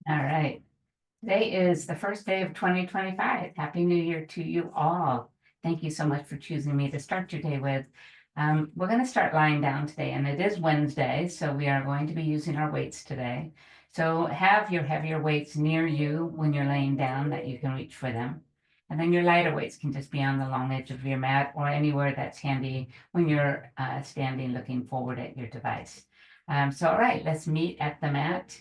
All right. Today is the first day of 2025. Happy New Year to you all. Thank you so much for choosing me to start your day with. We're going to start lying down today, and it is Wednesday, so we are going to be using our weights today. So have your heavier weights near you when you're laying down that you can reach for them. And then your lighter weights can just be on the long edge of your mat or anywhere that's handy when you're standing looking forward at your device. All right, let's meet at the mat.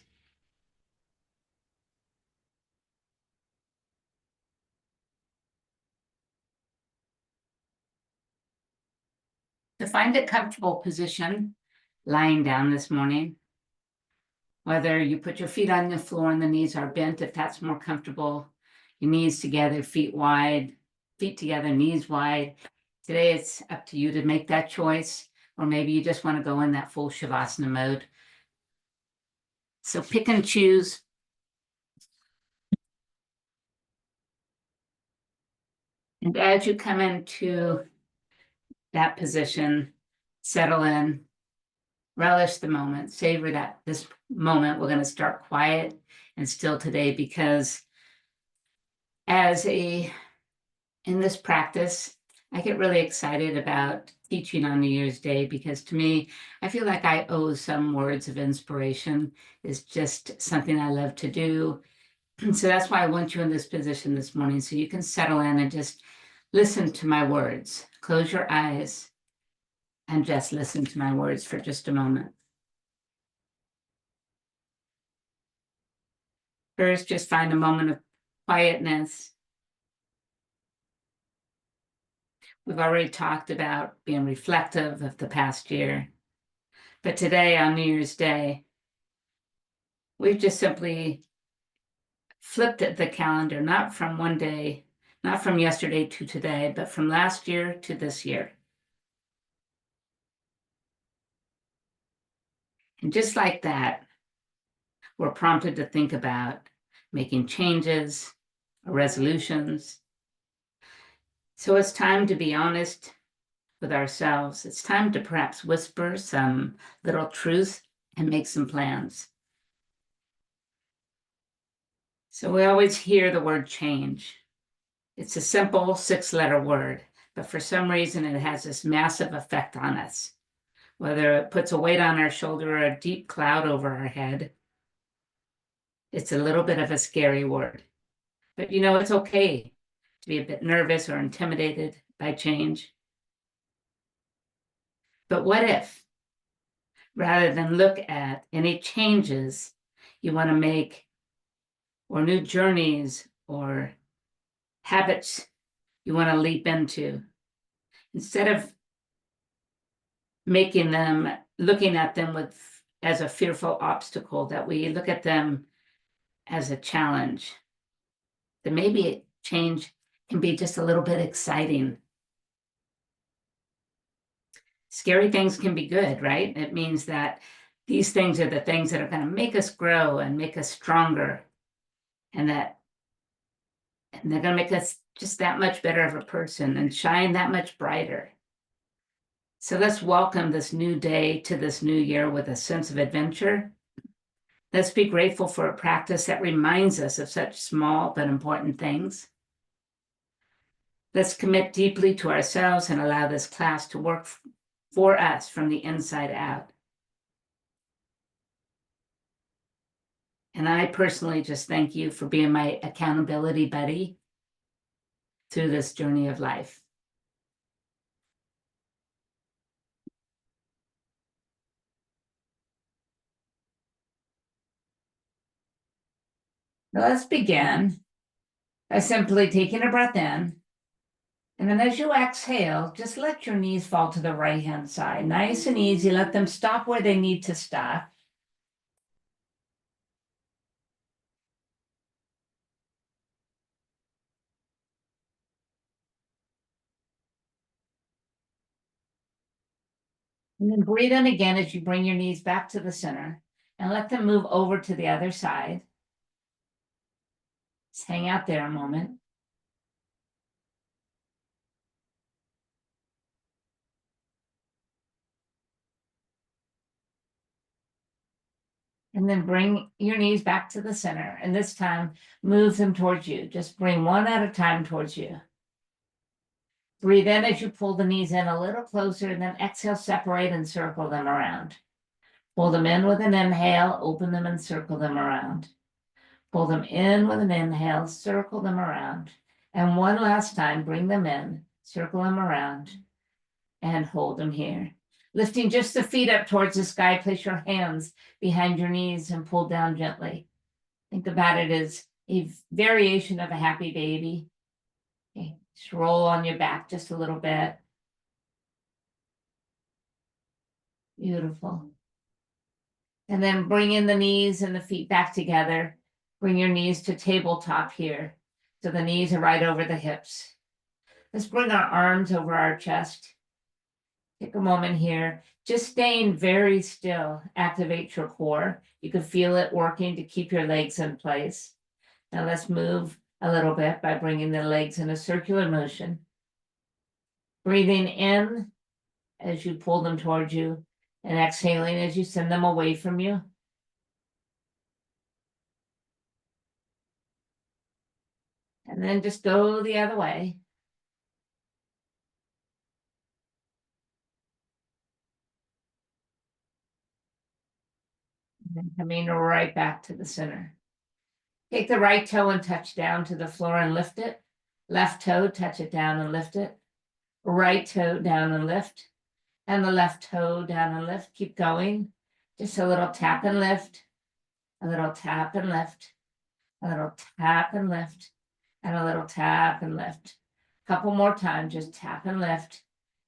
To find a comfortable position lying down this morning, whether you put your feet on the floor and the knees are bent, if that's more comfortable, your knees together, feet wide, feet together, knees wide. Today it's up to you to make that choice, or maybe you just want to go in that full Shavasana mode. So pick and choose. And as you come into that position, settle in, relish the moment, savor this moment. We're going to start quiet and still today because in this practice, I get really excited about teaching on New Year's Day because to me, I feel like I owe some words of inspiration. It's just something I love to do. So that's why I want you in this position this morning so you can settle in and just listen to my words. Close your eyes and just listen to my words for just a moment. First, just find a moment of quietness. We've already talked about being reflective of the past year. But today, on New Year's Day, we've just simply flipped the calendar, not from one day, not from yesterday to today, but from last year to this year. And just like that, we're prompted to think about making changes or resolutions. So it's time to be honest with ourselves. It's time to perhaps whisper some little truth and make some plans. So we always hear the word change. It's a simple 6-letter word, but for some reason it has this massive effect on us. Whether it puts a weight on our shoulder or a deep cloud over our head, it's a little bit of a scary word. But it's okay to be a bit nervous or intimidated by change. But what if, rather than look at any changes you want to make, or new journeys or habits you want to leap into, instead of looking at them as a fearful obstacle, that we look at them as a challenge, that maybe change can be just a little bit exciting. Scary things can be good, right? It means that these things are the things that are going to make us grow and make us stronger, and they're going to make us just that much better of a person and shine that much brighter. So let's welcome this new day to this new year with a sense of adventure. Let's be grateful for a practice that reminds us of such small but important things. Let's commit deeply to ourselves and allow this class to work for us from the inside out. And I personally just thank you for being my accountability buddy through this journey of life. Now let's begin by simply taking a breath in. And then as you exhale, just let your knees fall to the right-hand side. Nice and easy. Let them stop where they need to stop. And then breathe in again as you bring your knees back to the center and let them move over to the other side. Just hang out there a moment. And then bring your knees back to the center, and this time move them towards you. Just bring one at a time towards you. Breathe in as you pull the knees in a little closer, and then exhale, separate and circle them around. Pull them in with an inhale, open them and circle them around. Pull them in with an inhale, circle them around. And one last time, bring them in, circle them around, and hold them here. Lifting just the feet up towards the sky, place your hands behind your knees and pull down gently. Think about it as a variation of a happy baby. Okay, just roll on your back just a little bit. Beautiful. And then bring in the knees and the feet back together. Bring your knees to tabletop here. So the knees are right over the hips. Let's bring our arms over our chest. Take a moment here, just staying very still, activate your core. You can feel it working to keep your legs in place. Now let's move a little bit by bringing the legs in a circular motion. Breathing in as you pull them towards you, and exhaling as you send them away from you. And then just go the other way. And then coming right back to the center. Take the right toe and touch down to the floor and lift it. Left toe, touch it down and lift it. Right toe down and lift. And the left toe down and lift. Keep going. Just a little tap and lift. A little tap and lift. A little tap and lift. And a little tap and lift. A couple more times, just tap and lift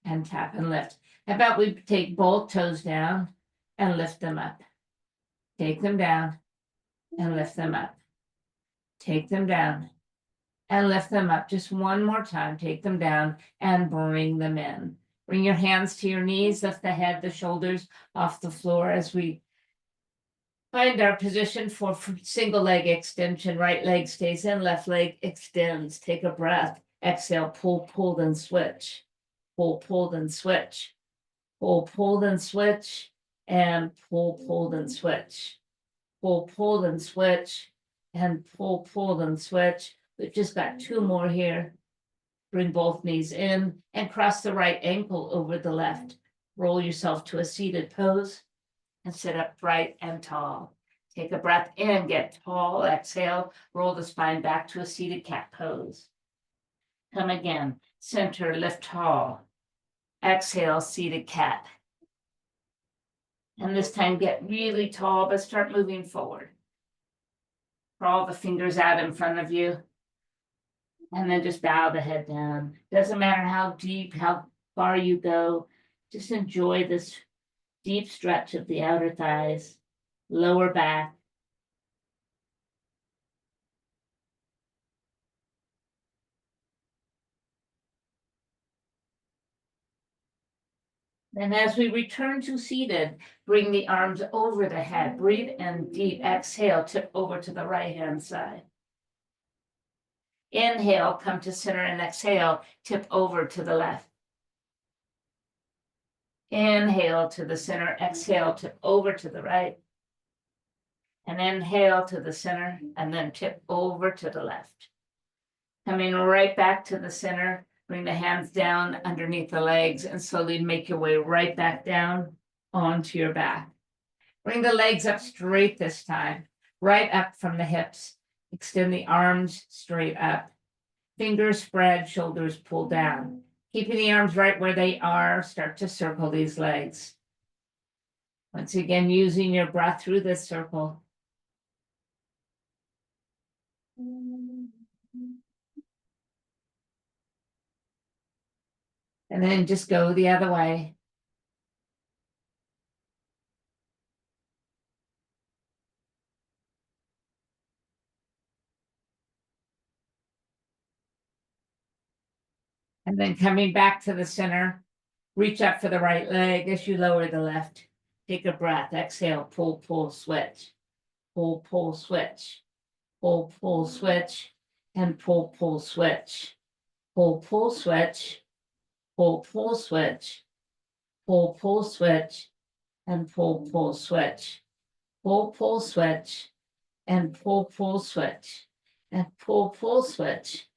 and tap and lift. How about we take both toes down and lift them up? Take them down and lift them up. Take them down and lift them up. Just one more time. Take them down and bring them in. Bring your hands to your knees, lift the head, the shoulders off the floor as we find our position for single leg extension. Right leg stays in, left leg extends. Take a breath. Exhale, pull, pull, then switch. Pull, pull, then switch. Pull, pull, then switch. And pull, pull, then switch. Pull, pull, then switch. And pull, pull, then switch. We've just got two more here. Bring both knees in and cross the right ankle over the left. Roll yourself to a seated pose and sit up bright and tall. Take a breath in, get tall, exhale, roll the spine back to a seated cat pose. Come again, center, lift tall. Exhale, seated cat. And this time get really tall, but start moving forward. Crawl the fingers out in front of you. And then just bow the head down. Doesn't matter how deep, how far you go. Just enjoy this deep stretch of the outer thighs, lower back. And as we return to seated, bring the arms over the head. Breathe in deep. Exhale, tip over to the right-hand side. Inhale, come to center, and exhale, tip over to the left. Inhale to the center, exhale, tip over to the right. And inhale to the center, and then tip over to the left. Coming right back to the center, bring the hands down underneath the legs and slowly make your way right back down onto your back. Bring the legs up straight this time, right up from the hips. Extend the arms straight up. Fingers spread, shoulders pull down. Keeping the arms right where they are, start to circle these legs. Once again, using your breath through this circle. And then just go the other way. And then coming back to the center, reach up for the right leg as you lower the left. Take a breath, exhale, pull, pull, switch. Pull, pull, switch. Pull, pull, switch. And pull, pull, switch. Pull, pull, switch. Pull, pull, switch. Pull, pull, switch. And pull, pull, switch. pull, pull, switch, and pull, pull, switch, and pull, pull, switch,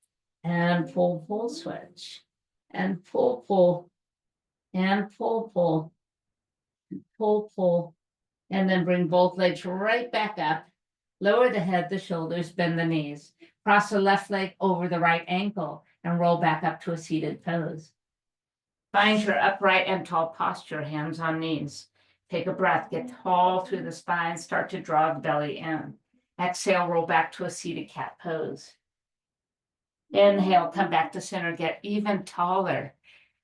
and pull, pull, switch, and pull, pull, and pull, pull, pull, pull, and then bring both legs right back up. Lower the head, the shoulders, bend the knees. Cross the left leg over the right ankle and roll back up to a seated pose. Find your upright and tall posture, hands on knees. Take a breath, get tall through the spine, start to draw the belly in. Exhale, roll back to a seated cat pose. Inhale, come back to center, get even taller.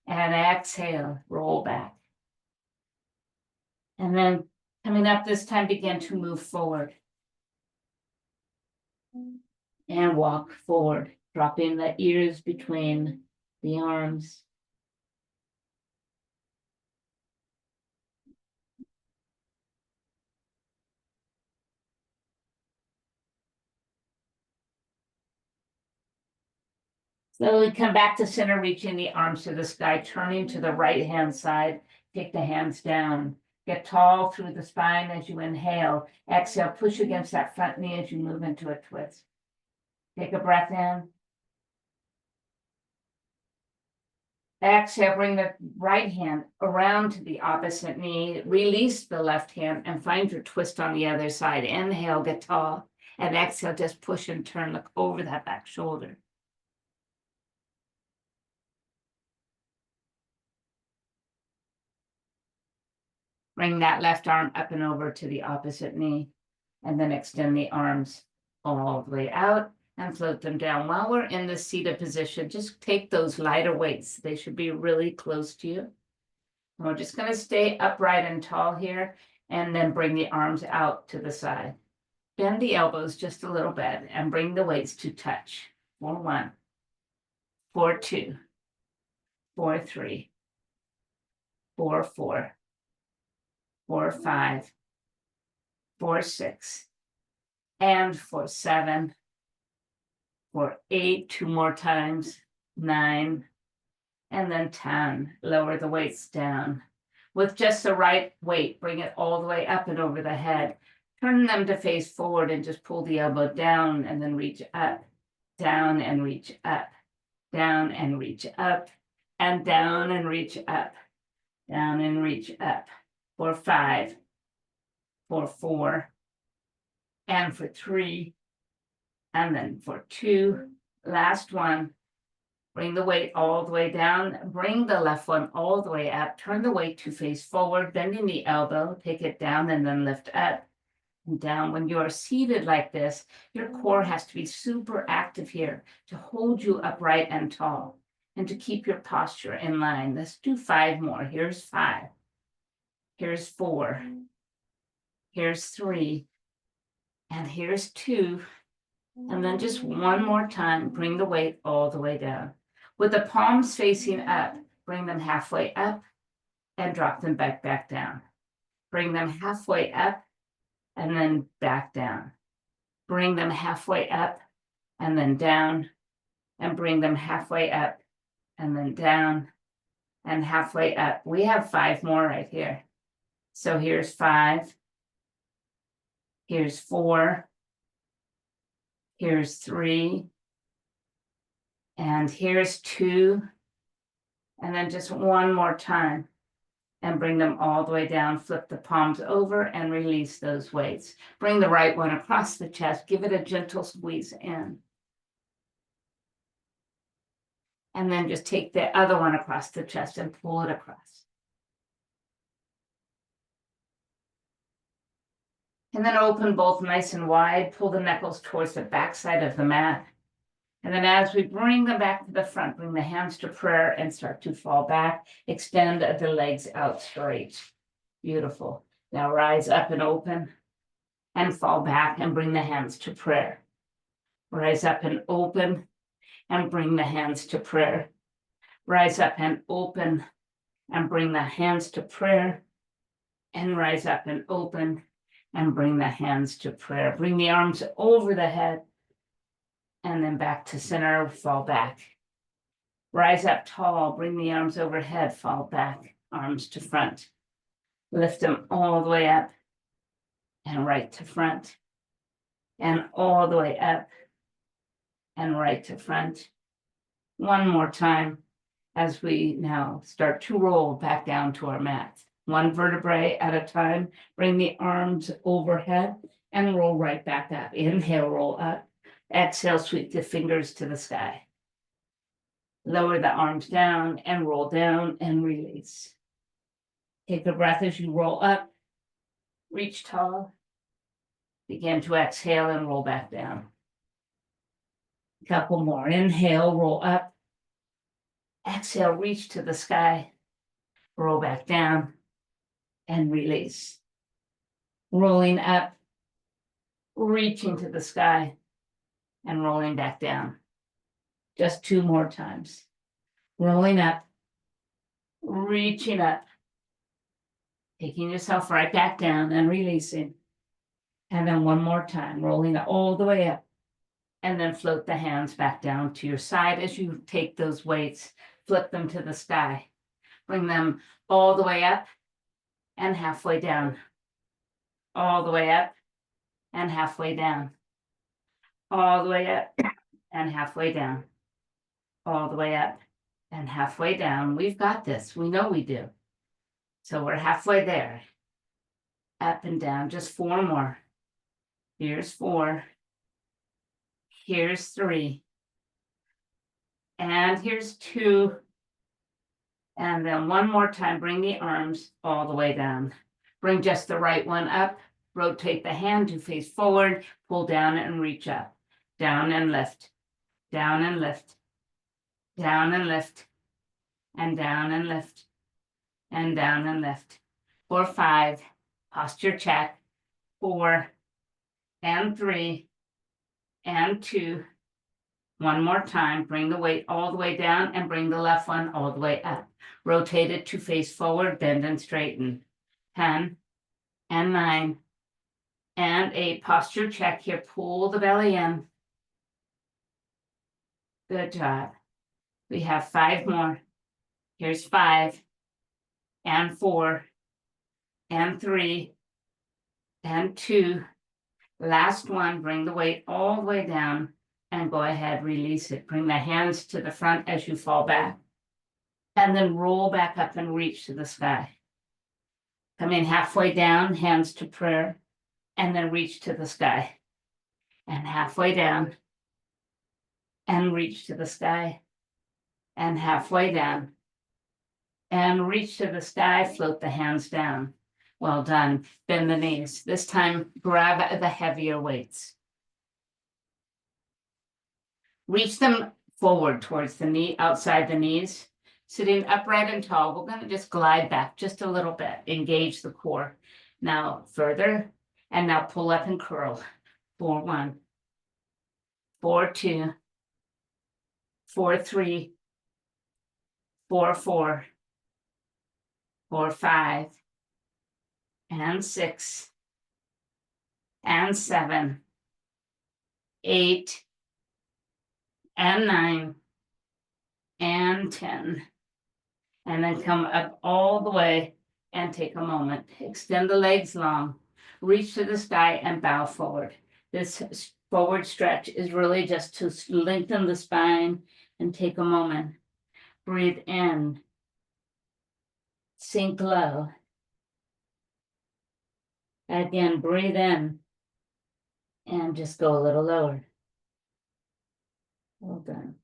And exhale, roll back. And then coming up this time, begin to move forward. And walk forward, dropping the ears between the arms. Slowly come back to center, reaching the arms to the sky, turning to the right hand side. Take the hands down. Get tall through the spine as you inhale. Exhale, push against that front knee as you move into a twist. Take a breath in. Exhale, bring the right hand around to the opposite knee. Release the left hand and find your twist on the other side. Inhale, get tall. And exhale, just push and turn. Look over that back shoulder. Bring that left arm up and over to the opposite knee, and then extend the arms all the way out and float them down. While we're in the seated position, just take those lighter weights. They should be really close to you. And we're just going to stay upright and tall here, and then bring the arms out to the side. Bend the elbows just a little bit and bring the weights to touch. 4, 1, 4, 2, 4, 3, 4, 4, 4, 5, 4, 6, and for 7, for 8, 2 more times, 9, and then 10. Lower the weights down. With just the right weight, bring it all the way up and over the head. Turn them to face forward and just pull the elbow down and then reach up, down and reach up, down and reach up, and down and reach up, down and reach up. For 5, for 4, and for 3, and then for 2, last one. Bring the weight all the way down, bring the left one all the way up, turn the weight to face forward, bending the elbow, take it down and then lift up and down. When you are seated like this, your core has to be super active here to hold you upright and tall and to keep your posture in line. Let's do 5 more. Here's 5. Here's 4. Here's 3. And here's 2. And then just one more time, bring the weight all the way down. With the palms facing up, bring them halfway up and drop them back down. Bring them halfway up and then back down. Bring them halfway up and then down, and bring them halfway up and then down and halfway up. We have 5 more right here. So here's 5. Here's 4. Here's 3. And here's 2. And then just one more time. And bring them all the way down. Flip the palms over and release those weights. Bring the right one across the chest. Give it a gentle squeeze in. And then just take the other one across the chest and pull it across. And then open both nice and wide. Pull the knuckles towards the backside of the mat. And then as we bring them back to the front, bring the hands to prayer and start to fall back. Extend the legs out straight. Beautiful. Now rise up and open and fall back and bring the hands to prayer. Rise up and open and bring the hands to prayer. Rise up and open and bring the hands to prayer. And rise up and open and bring the hands to prayer. Bring the arms over the head and then back to center, fall back. Rise up tall, bring the arms overhead, fall back, arms to front. Lift them all the way up and right to front, and all the way up, and right to front. One more time as we now start to roll back down to our mat. One vertebrae at a time, bring the arms overhead and roll right back up. Inhale, roll up. Exhale, sweep the fingers to the sky. Lower the arms down and roll down and release. Take a breath as you roll up, reach tall. Begin to exhale and roll back down. A couple more. Inhale, roll up. Exhale, reach to the sky. Roll back down and release. Rolling up, reaching to the sky and rolling back down. Just 2 more times. Rolling up, reaching up, taking yourself right back down and releasing. And then one more time, rolling all the way up. And then float the hands back down to your side as you take those weights, flip them to the sky. Bring them all the way up and halfway down. All the way up and halfway down. All the way up and halfway down. All the way up and halfway down. We've got this. We know we do. So we're halfway there. Up and down. Just 4 more. Here's 4. Here's 3. And here's 2. And then one more time, bring the arms all the way down. Bring just the right one up. Rotate the hand to face forward. Pull down and reach up. Down and lift. Down and lift. Down and lift. And down and lift. And down and lift. 4, 5. Posture check. 4. And 3. And 2. One more time, bring the weight all the way down and bring the left one all the way up. Rotate it to face forward, bend and straighten. 10 and 9 and 8. Posture check here. Pull the belly in. Good job. We have 5 more. Here's 5 and 4 and 3 and 2. Last one, bring the weight all the way down and go ahead, release it. Bring the hands to the front as you fall back. And then roll back up and reach to the sky. Come in halfway down, hands to prayer, and then reach to the sky. And halfway down, and reach to the sky. And halfway down, and reach to the sky, float the hands down. Well done. Bend the knees. This time, grab the heavier weights. Reach them forward towards the knee, outside the knees. Sitting upright and tall, we're going to just glide back just a little bit. Engage the core. Now further, and now pull up and curl. 4, 1. 4, 2. 4, 3. 4, 4. 4, 5. And 6. And 7. 8. And 9. And 10. And then come up all the way and take a moment. Extend the legs long. Reach to the sky and bow forward. This forward stretch is really just to lengthen the spine and take a moment. Breathe in. Sink low. Again, breathe in. And just go a little lower. Well done.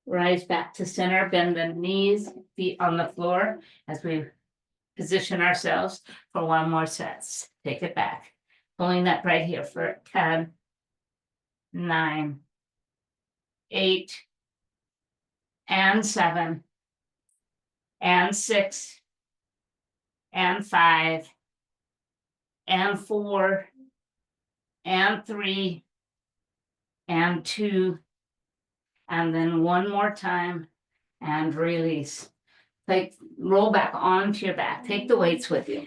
Rise back to center, bend the knees, feet on the floor as we position ourselves for 1 more set. Take it back. Pulling that right here for 10, 9, 8, and 7, and 6, and 5, and 4, and 3, and 2, and then 1 more time and release. Roll back onto your back. Take the weights with you.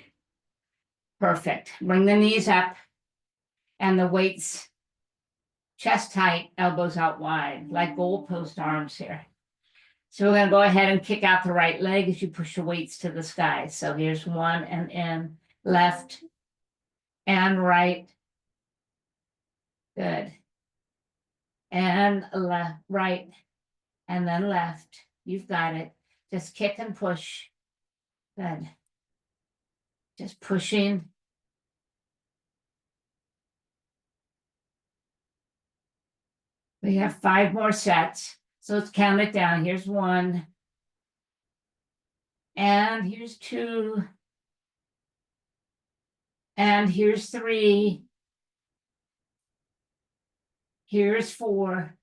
Perfect. Bring the knees up and the weights chest height, elbows out wide, like goalpost arms here. So we're going to go ahead and kick out the right leg as you push your weights to the sky. So here's 1 and in. left, and right. Good. And left, right, and then left. You've got it. Just kick and push. Good. Just pushing. We have 5 more sets. So let's count it down. Here's 1. And here's 2. And here's 3. Here's 4.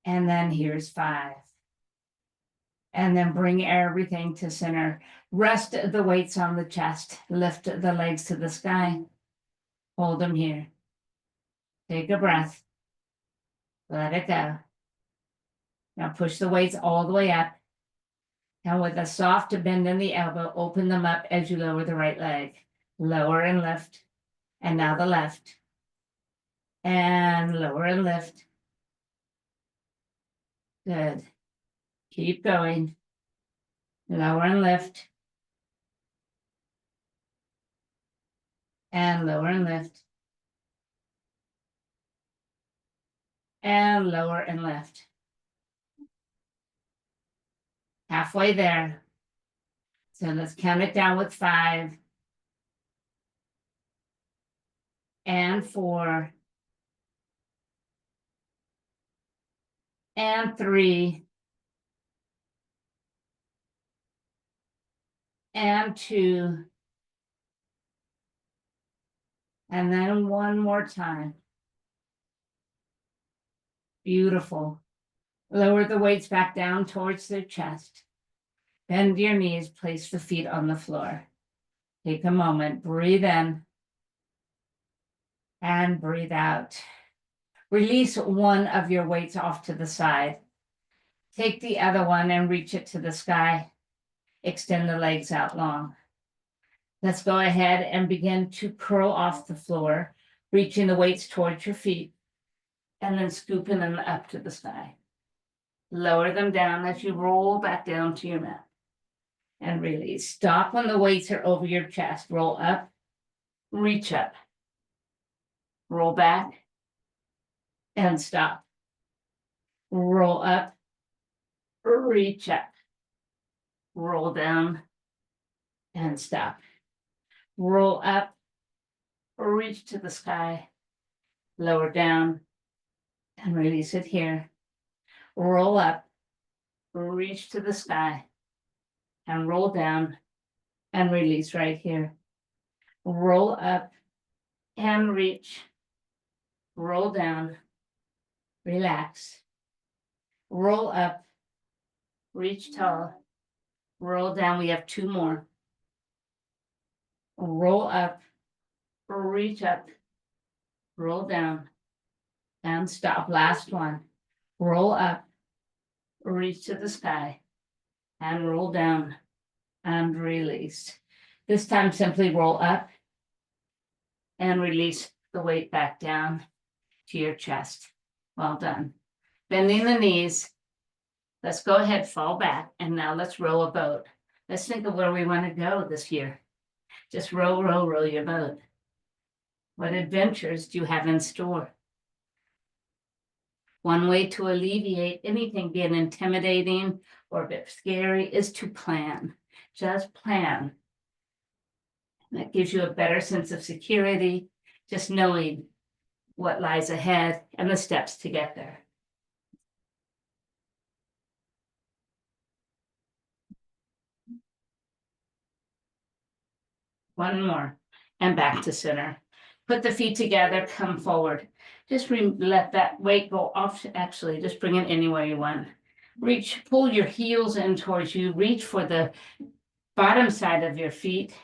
And then here's 5. And then bring everything to center. Rest the weights on the chest. Lift the legs to the sky. Hold them here. Take a breath. Let it go. Now push the weights all the way up. Now with a soft bend in the elbow, open them up as you lower the right leg. Lower and lift. And now the left. And lower and lift. Good. Keep going. Lower and lift. And lower and lift. And lower and lift. Halfway there. So let's count it down with 5. And 4. And 3. And 2. And then 1 more time. Beautiful. Lower the weights back down towards the chest. Bend your knees, place the feet on the floor. Take a moment, breathe in. And breathe out. Release one of your weights off to the side. Take the other one and reach it to the sky. Extend the legs out long. Let's go ahead and begin to curl off the floor, reaching the weights towards your feet, and then scooping them up to the sky. Lower them down as you roll back down to your mat. And release. Stop when the weights are over your chest. Roll up, reach up. Roll back, and stop. Roll up, reach up. Roll down, and stop. Roll up, reach to the sky, lower down, and release it here. Roll up, reach to the sky, and roll down, and release right here. Roll up, and reach. Roll down, relax. Roll up, reach tall, roll down. We have 2 more. Roll up, reach up, roll down, and stop. Last one. Roll up, reach to the sky, and roll down, and release. This time simply roll up, and release the weight back down to your chest. Well done. Bending the knees. Let's go ahead, fall back, and now let's row a boat. Let's think of where we want to go this year. Just row, row, row your boat. What adventures do you have in store? One way to alleviate anything being intimidating or a bit scary is to plan. Just plan. That gives you a better sense of security, just knowing what lies ahead and the steps to get there. One more, and back to center. Put the feet together, come forward. Just let that weight go off. Actually, just bring it anywhere you want. Reach, pull your heels in towards you. Reach for the bottom side of your feet.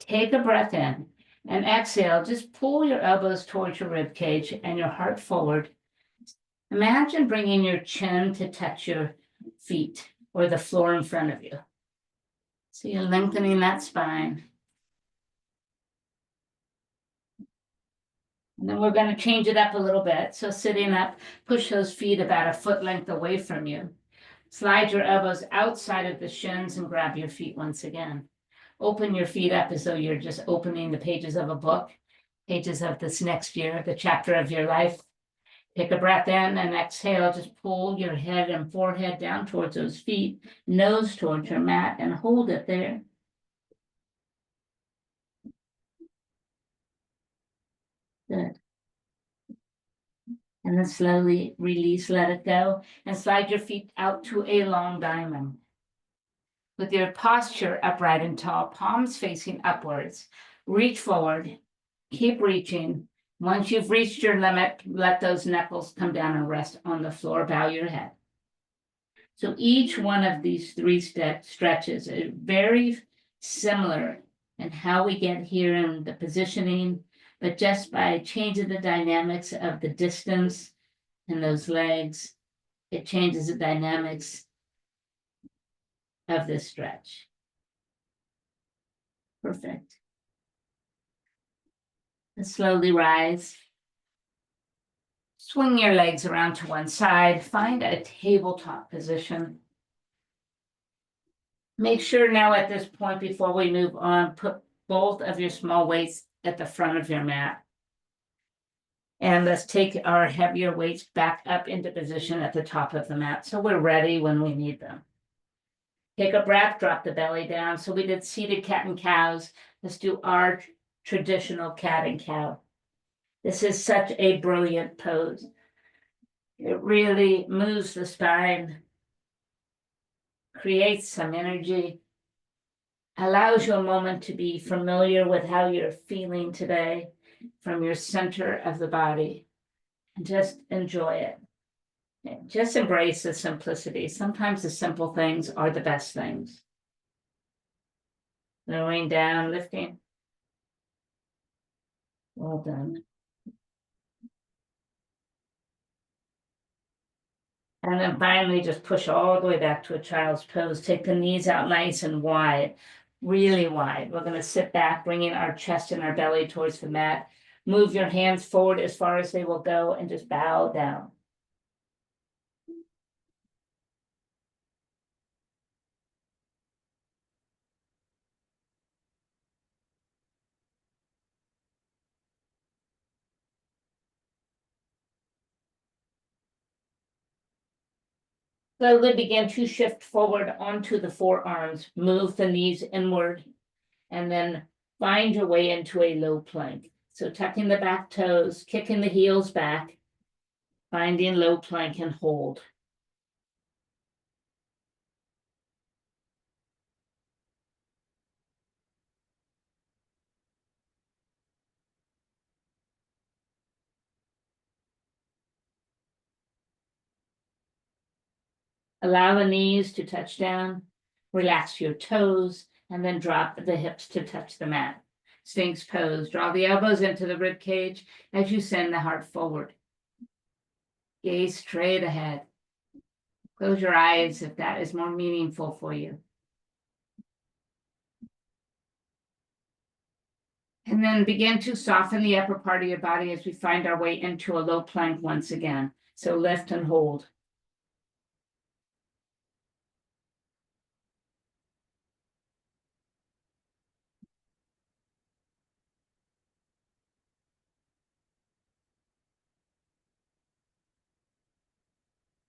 Take a breath in and exhale. Just pull your elbows towards your rib cage and your heart forward. Imagine bringing your chin to touch your feet or the floor in front of you. So you're lengthening that spine. And then we're going to change it up a little bit. So sitting up, push those feet about a foot length away from you. Slide your elbows outside of the shins and grab your feet once again. Open your feet up as though you're just opening the pages of a book, pages of this next year, the chapter of your life. Take a breath in and exhale. Just pull your head and forehead down towards those feet, nose towards your mat, and hold it there. Good. And then slowly release, let it go, and slide your feet out to a long diamond. With your posture upright and tall, palms facing upwards, reach forward, keep reaching. Once you've reached your limit, let those knuckles come down and rest on the floor, bow your head. So each one of these three stretches is very similar in how we get here in the positioning, but just by changing the dynamics of the distance in those legs, it changes the dynamics of this stretch. Perfect. And slowly rise. Swing your legs around to one side. Find a tabletop position. Make sure now at this point, before we move on, put both of your small weights at the front of your mat. And let's take our heavier weights back up into position at the top of the mat, so we're ready when we need them. Take a breath, drop the belly down. So we did seated cat and cows. Let's do our traditional cat and cow. This is such a brilliant pose. It really moves the spine, creates some energy, allows you a moment to be familiar with how you're feeling today from your center of the body, and just enjoy it. Just embrace the simplicity. Sometimes the simple things are the best things. Lowering down, lifting. Well done. And then finally, just push all the way back to a child's pose. Take the knees out nice and wide, really wide. We're going to sit back, bringing our chest and our belly towards the mat. Move your hands forward as far as they will go and just bow down. Slowly begin to shift forward onto the forearms. Move the knees inward, and then find your way into a low plank. So tucking the back toes, kicking the heels back, finding low plank and hold. Allow the knees to touch down, relax your toes, and then drop the hips to touch the mat. Sphinx pose. Draw the elbows into the rib cage as you send the heart forward. Gaze straight ahead. Close your eyes if that is more meaningful for you. And then begin to soften the upper part of your body as we find our way into a low plank once again. So lift and hold.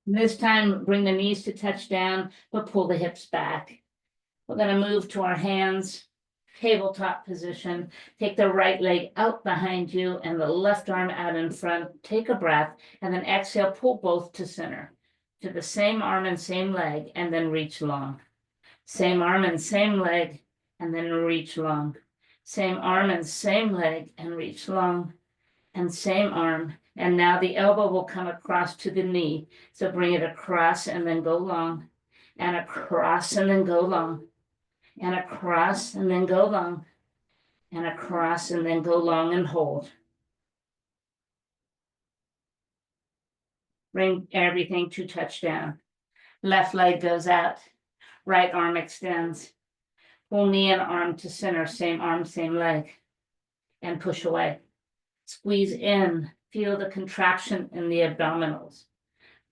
And this time, bring the knees to touch down, but pull the hips back. We're going to move to our hands, tabletop position. Take the right leg out behind you and the left arm out in front. Take a breath, and then exhale, pull both to center, to the same arm and same leg, and then reach long. Same arm and same leg, and then reach long. Same arm and same leg, and reach long. And same arm, and now the elbow will come across to the knee. So bring it across and then go long, and across and then go long, and across and then go long, and across and then go long and hold. Bring everything to touchdown. Left leg goes out, right arm extends. Pull knee and arm to center, same arm, same leg, and push away. Squeeze in, feel the contraction in the abdominals.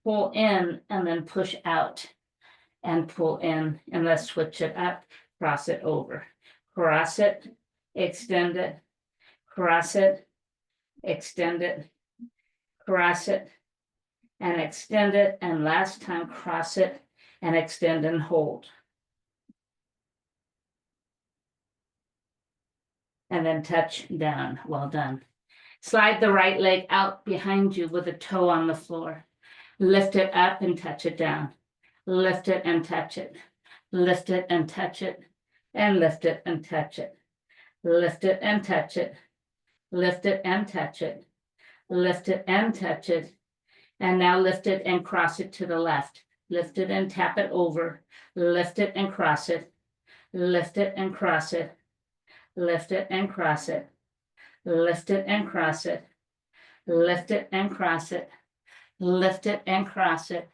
Pull in and then push out and pull in, and let's switch it up, cross it over. cross it, extend it, cross it, extend it, cross it, and extend it, and last time cross it and extend and hold. And then touch down. Well done. Slide the right leg out behind you with a toe on the floor. Lift it up and touch it down. Lift it and touch it. Lift it and touch it. And lift it and touch it. Lift it and touch it. Lift it and touch it. Lift it and touch it. And now lift it and cross it to the left. Lift it and tap it over. Lift it and cross it. Lift it and cross it. Lift it and cross it. Lift it and cross it. Lift it and cross it. Lift it and cross it.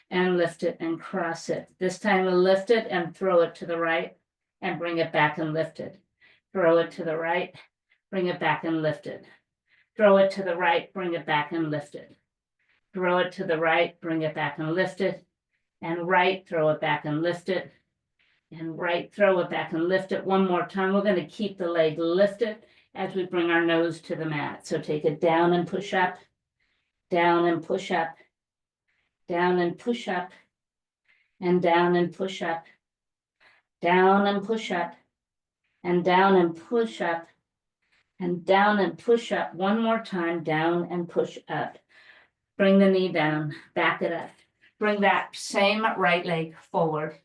And lift it and cross it. This time lift it and throw it to the right and bring it back and lift it. Throw it to the right, bring it back and lift it. Throw it to the right, bring it back and lift it. Throw it to the right, bring it back and lift it. And right, throw it back and lift it. And right, throw it back and lift it. One more time. We're going to keep the leg lifted as we bring our nose to the mat. So take it down and push up, down and push up, down and push up, and down and push up, down and push up, and down and push up, and down and push up. One more time, down and push up. Bring the knee down, back it up. Bring that same right leg forward.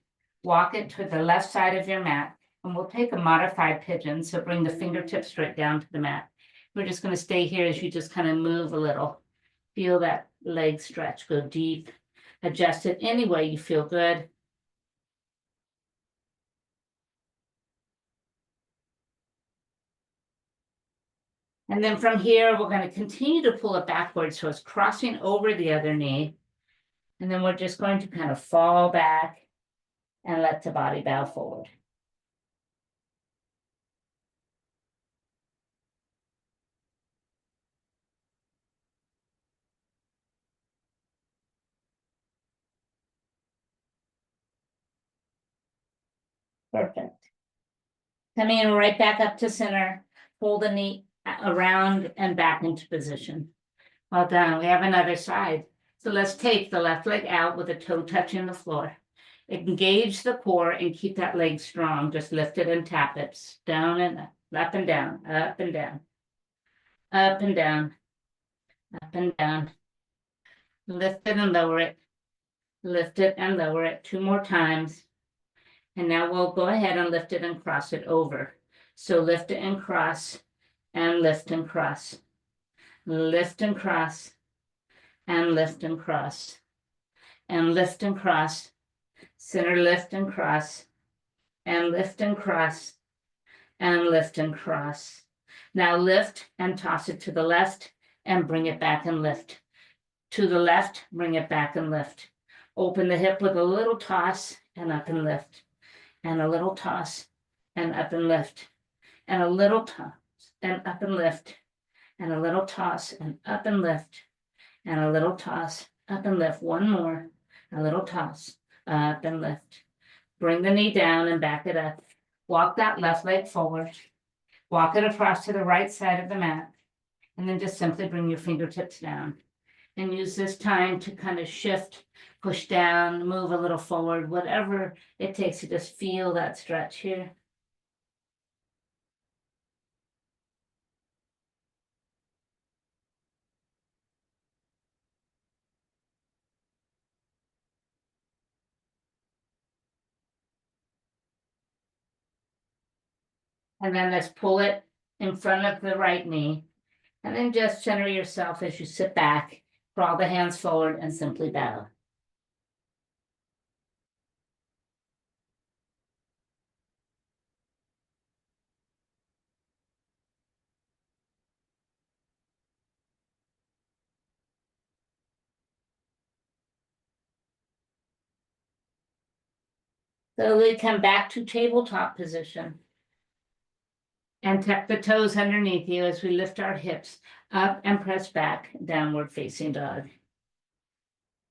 Walk it to the left side of your mat, and we'll take a modified pigeon. So bring the fingertips straight down to the mat. We're just going to stay here as you just kind of move a little. Feel that leg stretch, go deep. Adjust it any way you feel good. And then from here, we're going to continue to pull it backwards, so it's crossing over the other knee. And then we're just going to kind of fall back and let the body bow forward. Perfect. Coming right back up to center, pull the knee around and back into position. Well done. We have another side. So let's take the left leg out with a toe touching the floor. Engage the core and keep that leg strong. Just lift it and tap it. Down and up and down, up and down, up and down, up and down. Lift it and lower it. Lift it and lower it 2 more times. And now we'll go ahead and lift it and cross it over. So lift it and cross, and lift and cross. Lift and cross, and lift and cross. And lift and cross. Center lift and cross. And lift and cross. And lift and cross. Now lift and toss it to the left and bring it back and lift. To the left, bring it back and lift. Open the hip with a little toss and up and lift. And a little toss and up and lift. And a little toss and up and lift. And a little toss and up and lift. And a little toss up and lift. One more. A little toss up and lift. Bring the knee down and back it up. Walk that left leg forward. Walk it across to the right side of the mat. And then just simply bring your fingertips down. And use this time to kind of shift, push down, move a little forward, whatever it takes to just feel that stretch here. And then let's pull it in front of the right knee. And then just center yourself as you sit back, crawl the hands forward and simply bow. Slowly come back to tabletop position. And tuck the toes underneath you as we lift our hips up and press back, downward facing dog.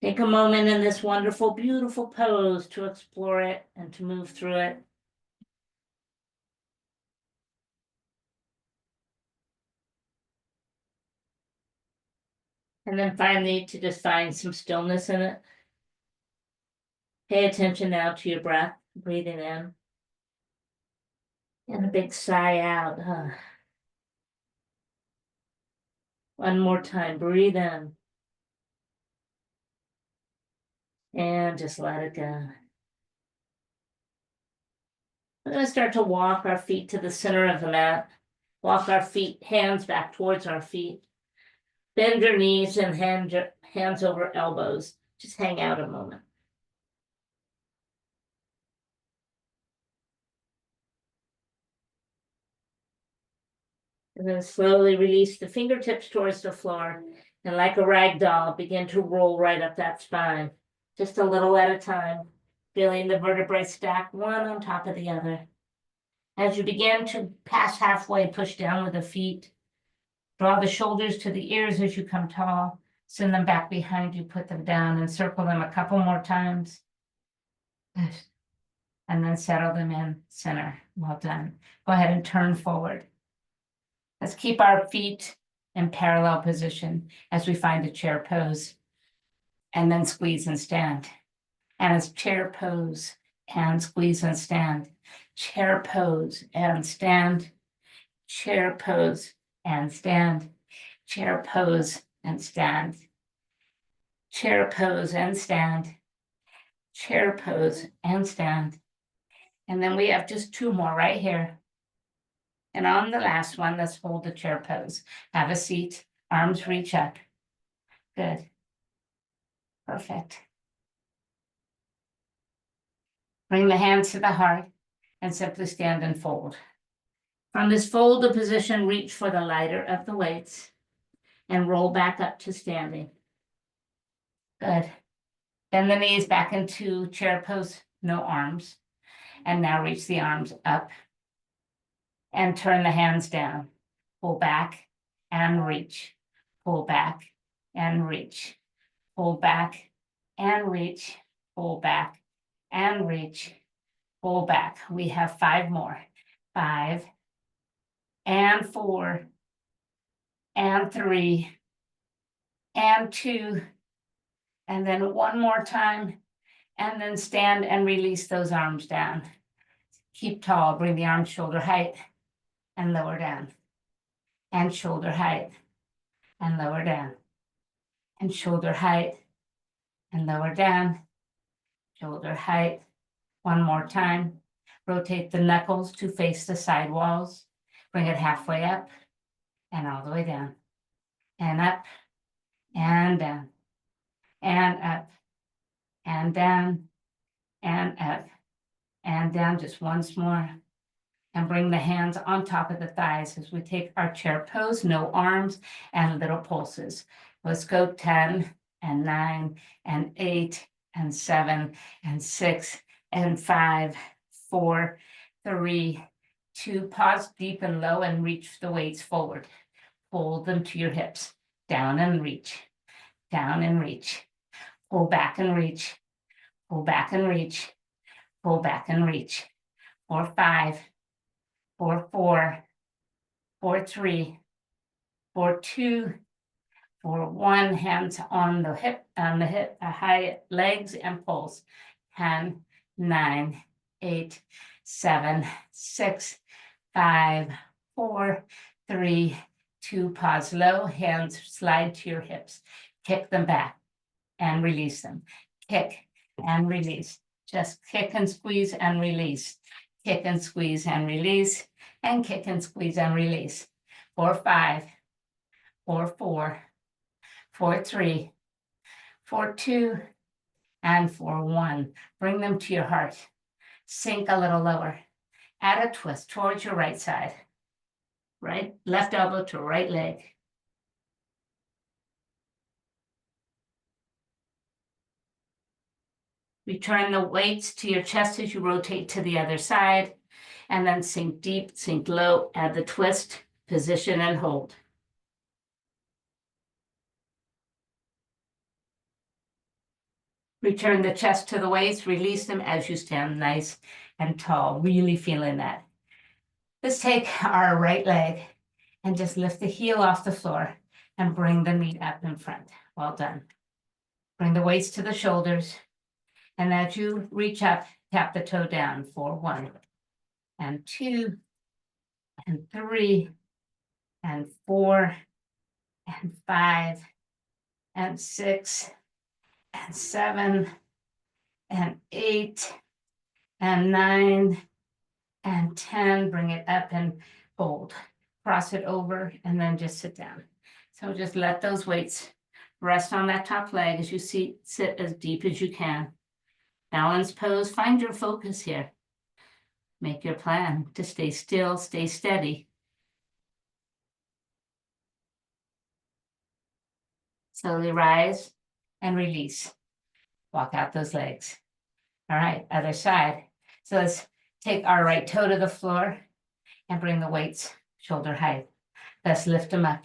Take a moment in this wonderful, beautiful pose to explore it and to move through it. And then finally, to just find some stillness in it. Pay attention now to your breath, breathing in. And a big sigh out. One more time, breathe in. And just let it go. We're going to start to walk our feet to the center of the mat. Walk our feet, hands back towards our feet. Bend your knees and hands over elbows. Just hang out a moment. And then slowly release the fingertips towards the floor. And like a rag doll, begin to roll right up that spine. Just a little at a time. Feeling the vertebrae stack one on top of the other. As you begin to pass halfway, push down with the feet. Draw the shoulders to the ears as you come tall. Send them back behind you, put them down and circle them a couple more times. Good. And then settle them in center. Well done. Go ahead and turn forward. Let's keep our feet in parallel position as we find a chair pose. And then squeeze and stand. And as chair pose and squeeze and stand. Chair pose and stand. Chair pose and stand. Chair pose and stand. Chair pose and stand. Chair pose and stand. And then we have just two more right here. And on the last one, let's hold the chair pose. Have a seat, arms reach up. Good. Perfect. Bring the hands to the heart and simply stand and fold. From this folded position, reach for the lighter of the weights and roll back up to standing. Good. Bend the knees back into chair pose, no arms. And now reach the arms up and turn the hands down. Pull back and reach. Pull back and reach. Pull back and reach. Pull back and reach. Pull back. We have 5 more. 5 and 4 and 3 and 2. And then one more time. And then stand and release those arms down. Keep tall. Bring the arms shoulder height and lower down. And shoulder height and lower down. And shoulder height and lower down. Shoulder height. One more time. Rotate the knuckles to face the side walls. Bring it halfway up and all the way down. And up and down. And up and down and up and down. Just once more. And bring the hands on top of the thighs as we take our chair pose, no arms and little pulses. Let's go 10 and 9 and 8 and 7 and 6 and 5, 4, 3, 2. Pause deep and low and reach the weights forward. Pull them to your hips. Down and reach. Down and reach. Pull back and reach. Pull back and reach. Pull back and reach. 4, 5, 4, 4, 4, 3, 4, 2, 4, 1. Hands on the hip, high legs and pulse. 10, 9, 8, 7, 6, 5, 4, 3, 2. Pause low. Hands slide to your hips. Kick them back and release them. Kick and release. Just kick and squeeze and release. Kick and squeeze and release, and kick and squeeze and release. 4, 5, 4, 4, 4, 3, 4, 2, and 4, 1. Bring them to your heart. Sink a little lower. Add a twist towards your right side. Right, left elbow to right leg. Return the weights to your chest as you rotate to the other side, and then sink deep, sink low, add the twist, position and hold. Return the chest to the waist, release them as you stand nice and tall, really feeling that. Let's take our right leg and just lift the heel off the floor. and bring the knee up in front. Well done. Bring the weights to the shoulders. And as you reach up, tap the toe down for 1 and 2 and 3 and 4 and 5 and 6 and 7 and 8 and 9 and 10. Bring it up and hold. Cross it over and then just sit down. So just let those weights rest on that top leg as you sit as deep as you can. Balance pose, find your focus here. Make your plan to stay still, stay steady. Slowly rise and release. Walk out those legs. All right, other side. So let's take our right toe to the floor and bring the weights shoulder height. Let's lift them up.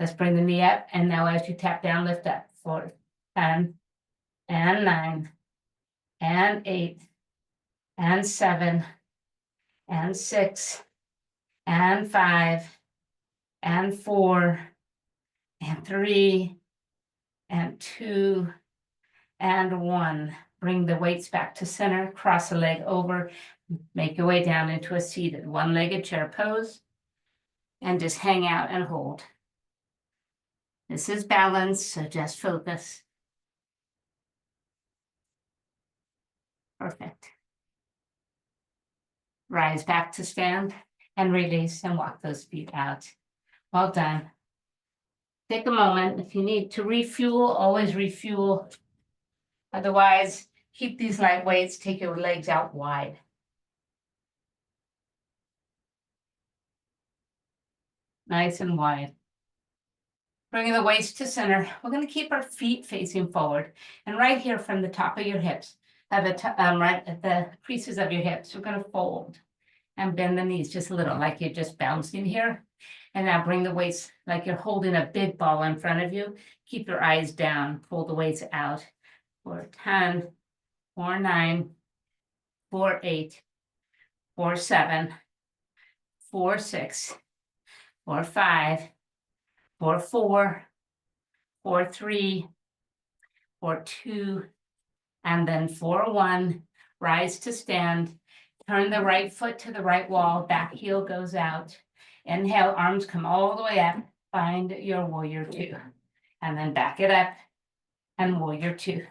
Let's bring the knee up. And now as you tap down, lift up for 10 and 9 and 8 and 7 and 6 and 5 and 4 and 3 and 2 and 1. Bring the weights back to center, cross a leg over, make your way down into a seated one-legged chair pose, and just hang out and hold. This is balance, so just focus. Perfect. Rise back to stand and release and walk those feet out. Well done. Take a moment. If you need to refuel, always refuel. Otherwise, keep these light weights, take your legs out wide. Nice and wide. Bringing the waist to center. We're going to keep our feet facing forward. And right here from the top of your hips, right at the creases of your hips, we're going to fold and bend the knees just a little, like you're just bouncing here. And now bring the weights like you're holding a big ball in front of you. Keep your eyes down, pull the weights out for 10, for 9, for 8, for 7, for 6, for 5, for 4, for 3, for 2, and then for 1. Rise to stand. Turn the right foot to the right wall. Back heel goes out. Inhale, arms come all the way up. Find your warrior 2. And then back it up and warrior 2.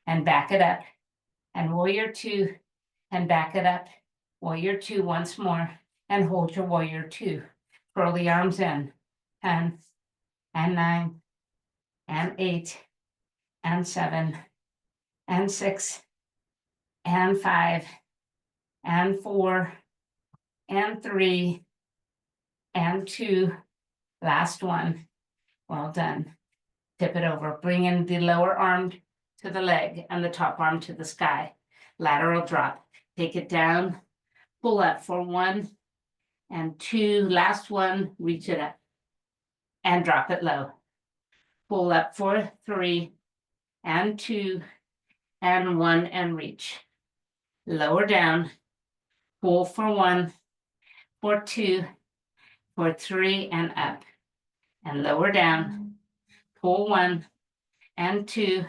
And back it up and warrior 2. And back it up. Warrior 2 once more. And hold your warrior 2. Curl the arms in. 10 and 9 and 8 and 7 and 6 and 5 and 4 and 3 and 2. Last one. Well done. Tip it over. Bring in the lower arm to the leg and the top arm to the sky. Lateral drop. Take it down. Pull up for 1 and 2. Last one. Reach it up and drop it low. Pull up for 3 and 2 and 1 and reach. Lower down. Pull for 1, for 2, for 3 and up. And lower down. Pull 1 and 2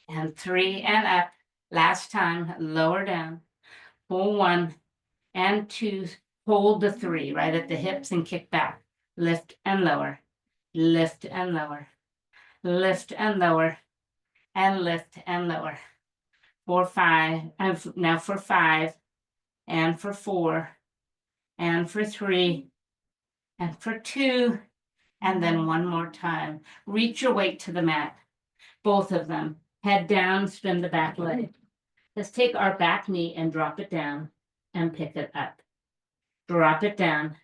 and 3 and up. Last time, lower down. Pull 1 and 2. Hold the 3 right at the hips and kick back. Lift and lower. Lift and lower. Lift and lower. And lift and lower. For 5. And now for 5. And for 4. And for 3. And for 2. And then one more time. Reach your weight to the mat. Both of them. Head down, spin the back leg. Let's take our back knee and drop it down and pick it up. Drop it down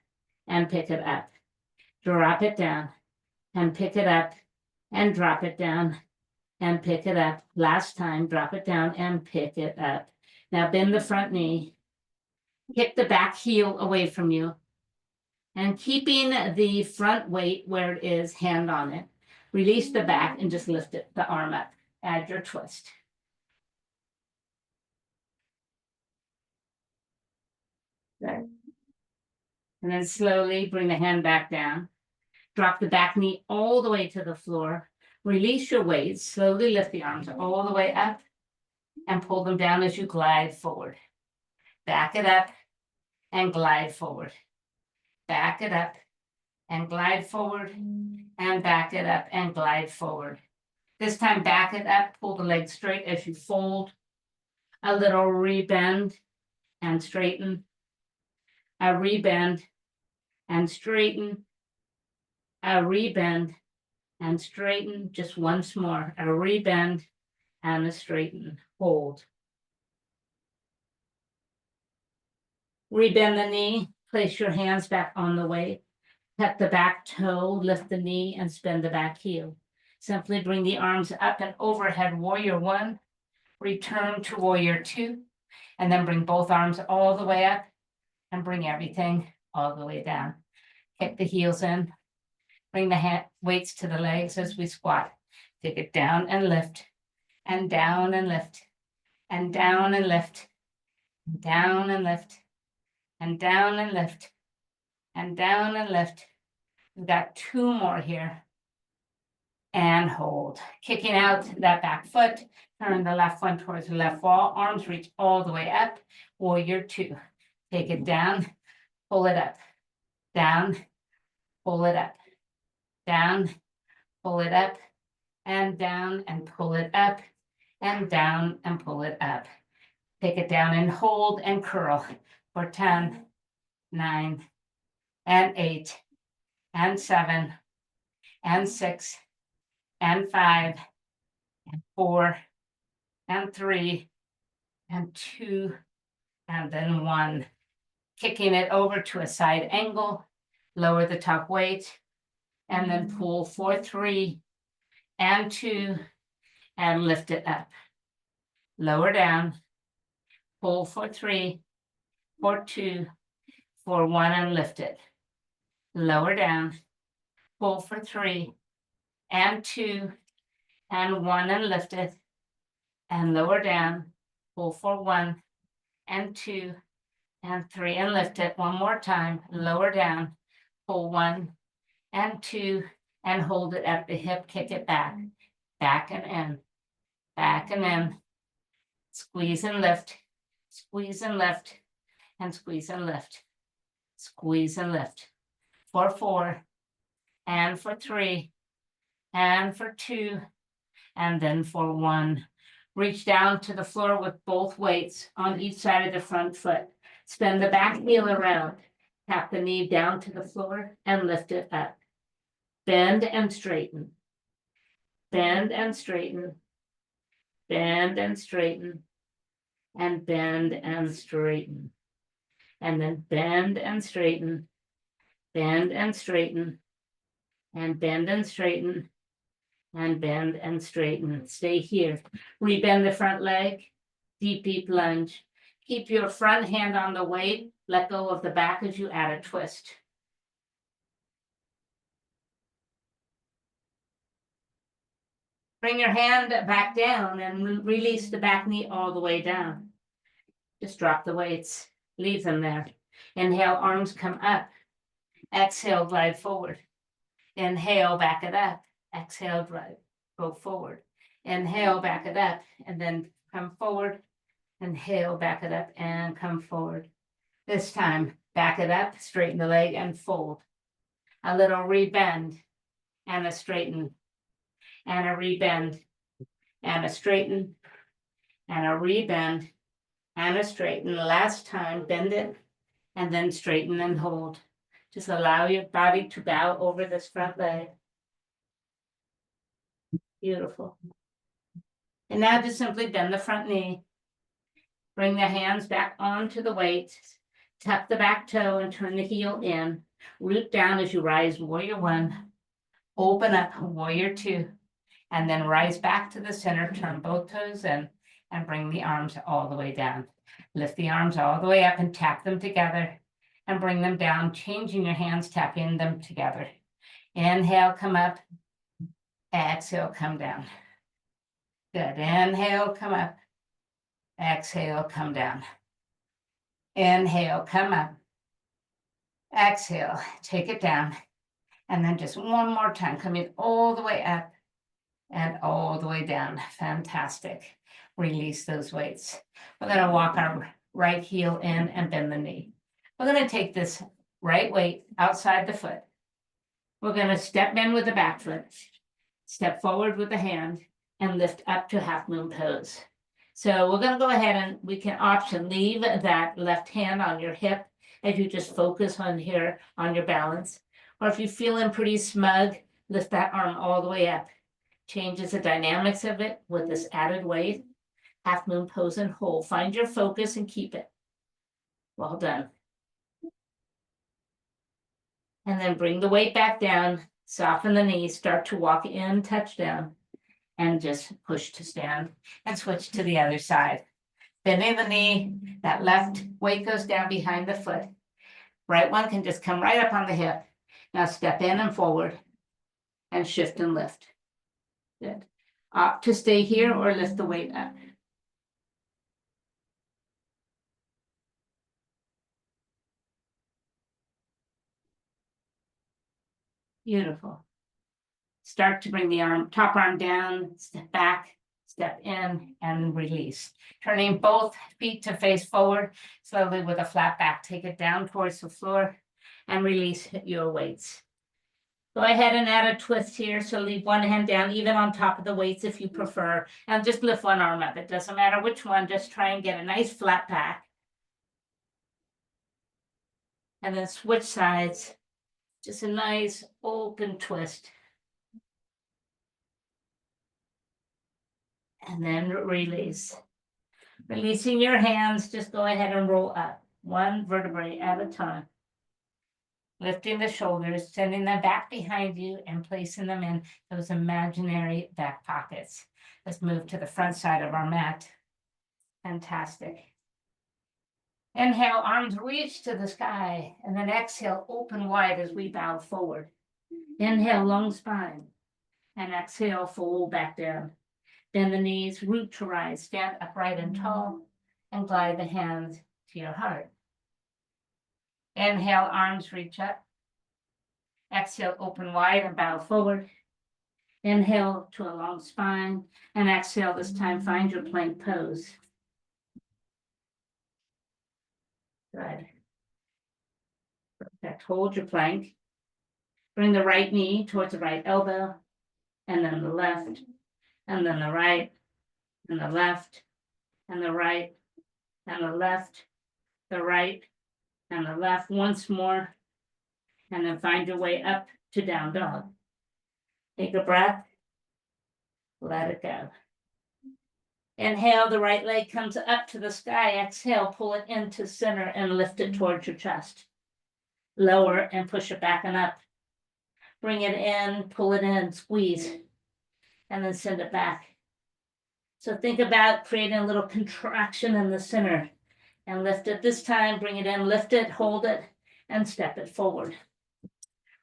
and pick it up. Drop it down and pick it up and drop it down and pick it up. Last time, drop it down and pick it up. Now bend the front knee. Kick the back heel away from you. And keeping the front weight where it is, hand on it. Release the back and just lift it, the arm up. Add your twist. Good. And then slowly bring the hand back down. Drop the back knee all the way to the floor. Release your weight. Slowly lift the arms all the way up and pull them down as you glide forward. Back it up and glide forward. Back it up and glide forward, and back it up and glide forward. This time, back it up, pull the legs straight as you fold. A little rebend and straighten. A rebend and straighten. A rebend and straighten. Just once more. A rebend and a straighten. Hold. Rebend the knee. Place your hands back on the weight. Tuck the back toe, lift the knee, and spin the back heel. Simply bring the arms up and overhead, warrior one. Return to warrior two. And then bring both arms all the way up and bring everything all the way down. Kick the heels in. Bring the weights to the legs as we squat. Take it down and lift, and down and lift, and down and lift, down and lift, and down and lift, and down and lift. We've got two more here. And hold. Kicking out that back foot. Turn the left one towards the left wall. Arms reach all the way up. Warrior two. Take it down. Pull it up. Down. Pull it up. Down. Pull it up. And down and pull it up. And down and pull it up. Take it down and hold and curl for 10, 9, and 8, and 7, and 6, and 5, and 4, and 3, and 2, and then 1. Kicking it over to a side angle, lower the top weight, and then pull for 3, and 2, and lift it up. Lower down, pull for 3, for 2, for 1, and lift it. Lower down, pull for 3, and 2, and 1, and lift it. And lower down, pull for 1, and 2, and 3, and lift it. One more time, lower down, pull 1, and 2, and hold it at the hip, kick it back, back and in, back and in. Squeeze and lift, squeeze and lift, and squeeze and lift, squeeze and lift. For 4, and for 3, and for 2, and then for 1. Reach down to the floor with both weights on each side of the front foot. Spin the back heel around. Tap the knee down to the floor and lift it up. Bend and straighten. Bend and straighten. Bend and straighten. And bend and straighten. And then bend and straighten. Bend and straighten. And bend and straighten. And bend and straighten. Stay here. Rebend the front leg. Deep, deep lunge. Keep your front hand on the weight. Let go of the back as you add a twist. Bring your hand back down and release the back knee all the way down. Just drop the weights. Leave them there. Inhale, arms come up. Exhale, glide forward. Inhale, back it up. Exhale, drive, go forward. Inhale, back it up, and then come forward. Inhale, back it up, and come forward. This time, back it up, straighten the leg, and fold. A little rebend, and a straighten, and a rebend, and a straighten, and a rebend, and a straighten. Last time, bend it, and then straighten and hold. Just allow your body to bow over this front leg. Beautiful. And now just simply bend the front knee. Bring the hands back onto the weight. Tuck the back toe and turn the heel in. Root down as you rise, warrior one. Open up, warrior two. And then rise back to the center, turn both toes in, and bring the arms all the way down. Lift the arms all the way up and tap them together. And bring them down, changing your hands, tapping them together. Inhale, come up. Exhale, come down. Good. Inhale, come up. Exhale, come down. Inhale, come up. Exhale, take it down. And then just one more time, coming all the way up and all the way down. Fantastic. Release those weights. We're gonna walk our right heel in and bend the knee. We're gonna take this right weight outside the foot. We're gonna step in with the back foot, step forward with the hand, and lift up to half moon pose. So we're gonna go ahead and we can option leave that left hand on your hip as you just focus on here on your balance. Or if you're feeling pretty smug, lift that arm all the way up. Changes the dynamics of it with this added weight. Half moon pose and hold. Find your focus and keep it. Well done. And then bring the weight back down, soften the knees, start to walk in, touch down, and just push to stand and switch to the other side. Bending the knee, that left weight goes down behind the foot. Right one can just come right up on the hip. Now step in and forward and shift and lift. Good. Opt to stay here or lift the weight up. Beautiful. Start to bring the top arm down, step back, step in, and release. Turning both feet to face forward, slowly with a flat back. Take it down towards the floor and release your weights. Go ahead and add a twist here. So leave one hand down, even on top of the weights if you prefer, and just lift one arm up. It doesn't matter which one, just try and get a nice flat back. And then switch sides. Just a nice open twist. And then release. Releasing your hands, just go ahead and roll up, one vertebrae at a time. Lifting the shoulders, sending them back behind you and placing them in those imaginary back pockets. Let's move to the front side of our mat. Fantastic. Inhale, arms reach to the sky, and then exhale, open wide as we bow forward. Inhale, long spine, and exhale, fold back down. Bend the knees, root to rise, stand upright and tall, and glide the hands to your heart. Inhale, arms reach up. Exhale, open wide and bow forward. Inhale to a long spine, and exhale, this time find your plank pose. Good. Perfect. Hold your plank. Bring the right knee towards the right elbow, and then the left, and then the right, and the left, and the right, and the left, the right, and the left. Once more, and then find your way up to down dog. Take a breath. Let it go. Inhale, the right leg comes up to the sky. Exhale, pull it into center and lift it towards your chest. Lower and push it back and up. Bring it in, pull it in, squeeze, and then send it back. So think about creating a little contraction in the center and lift it. This time, bring it in, lift it, hold it, and step it forward.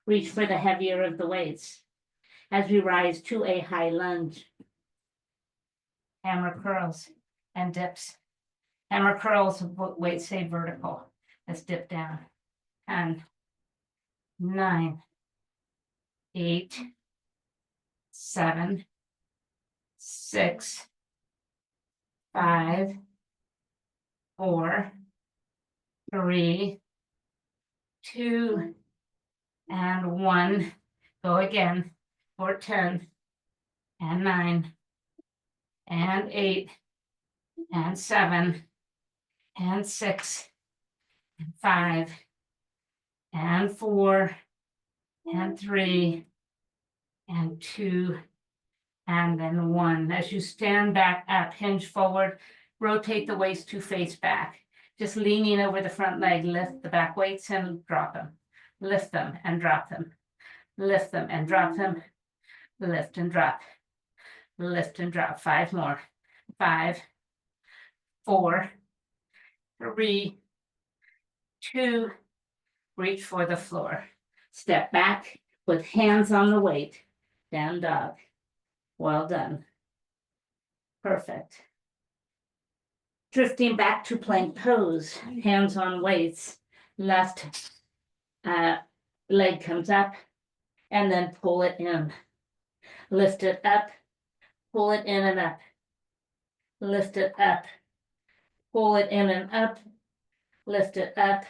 Reach for the heavier of the weights as we rise to a high lunge. Hammer curls and dips. Hammer curls, weights stay vertical. Let's dip down. 10, 9, 8, 7, 6, 5, 4, 3, 2, and 1. Go again for 10, and 9, and 8, and 7, and 6, and 5, and 4, and 3, and 2, and then 1. As you stand back up, hinge forward, rotate the waist to face back. Just leaning over the front leg, lift the back weights and drop them. Lift them and drop them. Lift them and drop them. Lift and drop. Lift and drop. 5 more. 5, 4, 3, 2, reach for the floor. Step back with hands on the weight. Down dog. Well done. Perfect. Drifting back to plank pose. Hands on weights. Left leg comes up. and then pull it in. Lift it up, pull it in and up. Lift it up, pull it in and up, lift it up,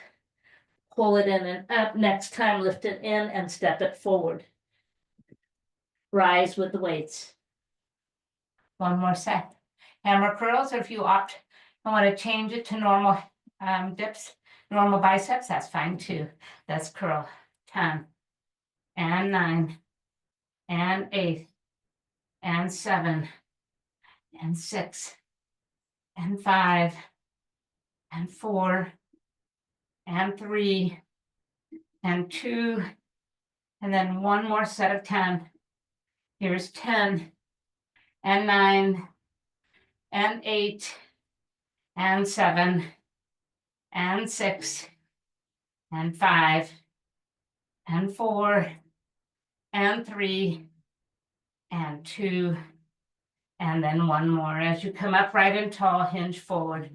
pull it in and up. Next time, lift it in and step it forward. Rise with the weights. One more set. Hammer curls, or if you opt and want to change it to normal dips, normal biceps, that's fine too. Let's curl 10 and 9 and 8 and 7 and 6 and 5 and 4 and 3 and 2, and then one more set of 10. Here's 10 and 9 and 8 and 7 and 6 and 5 and 4 and 3 and 2, and then one more. As you come upright and tall, hinge forward.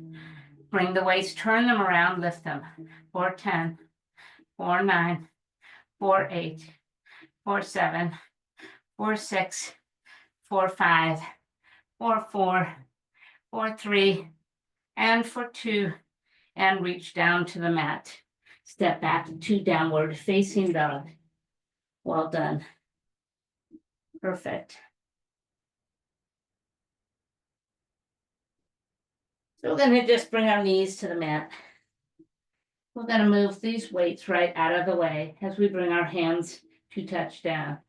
Bring the weights, turn them around, lift them. 4, 10, 4, 9, 4, 8, 4, 7, 4, 6, 4, 5, 4, 4, 4, 3, and for 2, and reach down to the mat. Step back to downward facing dog. Well done. Perfect. So we're gonna just bring our knees to the mat. We're gonna move these weights right out of the way as we bring our hands to touch down.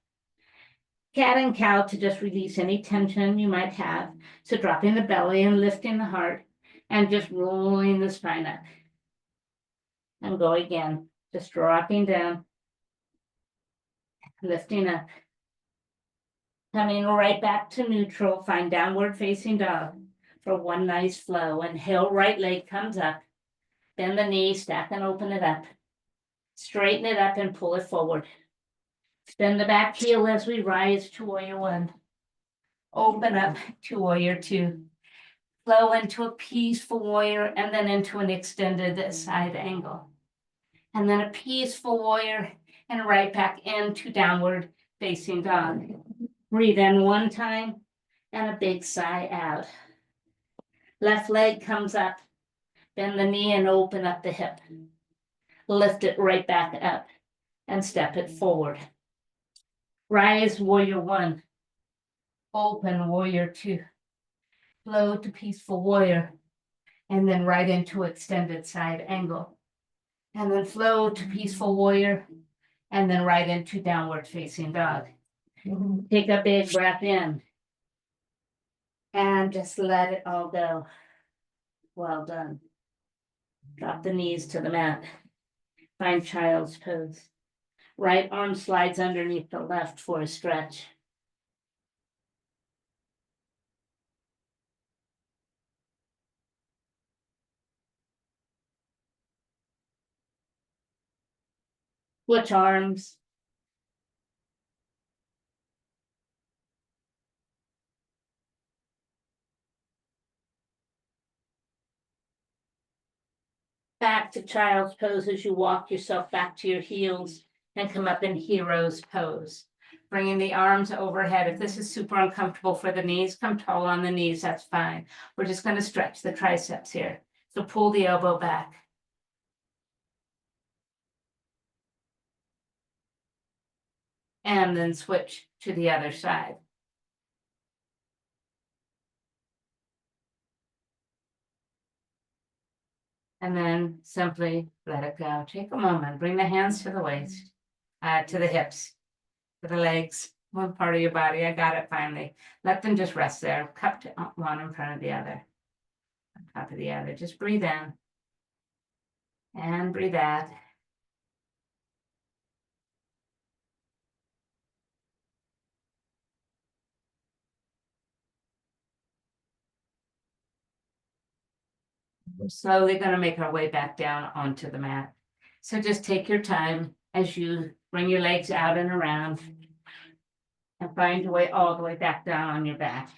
Cat and cow to just release any tension you might have. So dropping the belly and lifting the heart and just rolling the spine up. And go again, just dropping down, lifting up. Coming right back to neutral, find downward facing dog for one nice flow. Inhale, right leg comes up. Bend the knee, stack and open it up. Straighten it up and pull it forward. Bend the back heel as we rise to warrior one. Open up to warrior two. Flow into a peaceful warrior and then into an extended side angle. And then a peaceful warrior and right back into downward facing dog. Breathe in one time and a big sigh out. Left leg comes up. Bend the knee and open up the hip. Lift it right back up and step it forward. Rise, warrior one. Open, warrior two. Flow to peaceful warrior. And then right into extended side angle. And then flow to peaceful warrior. And then right into downward facing dog. Take a big breath in. And just let it all go. Well done. Drop the knees to the mat. Find child's pose. Right arm slides underneath the left for a stretch. Switch arms. Back to child's pose as you walk yourself back to your heels and come up in hero's pose. Bringing the arms overhead. If this is super uncomfortable for the knees, come tall on the knees, that's fine. We're just going to stretch the triceps here. So pull the elbow back. And then switch to the other side. And then simply let it go. Take a moment, bring the hands to the waist, to the hips, to the legs, one part of your body. I got it finally. Let them just rest there, cupped one in front of the other, on top of the other. Just breathe in and breathe out. We're slowly going to make our way back down onto the mat. So just take your time as you bring your legs out and around and find your way all the way back down on your back.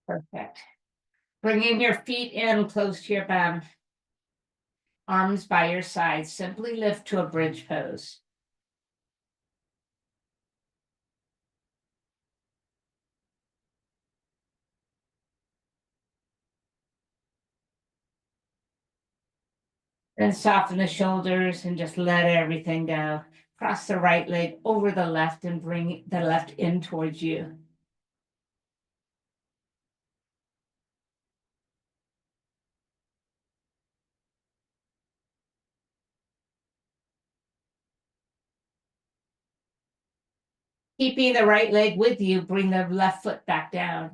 Perfect. Bringing your feet in close to your bum. Arms by your side, simply lift to a bridge pose. Then soften the shoulders and just let everything go. Cross the right leg over the left and bring the left in towards you. Keeping the right leg with you, bring the left foot back down.